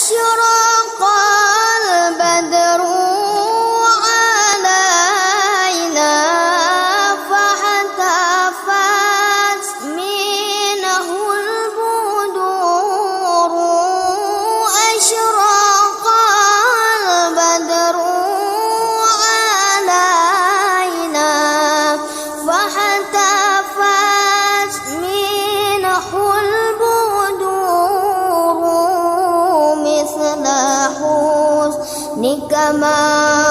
أشرق البدر علينا فاحتفت منه البدور أشرق البدر علينا فاحتفت منه البدور مثل حسنك ما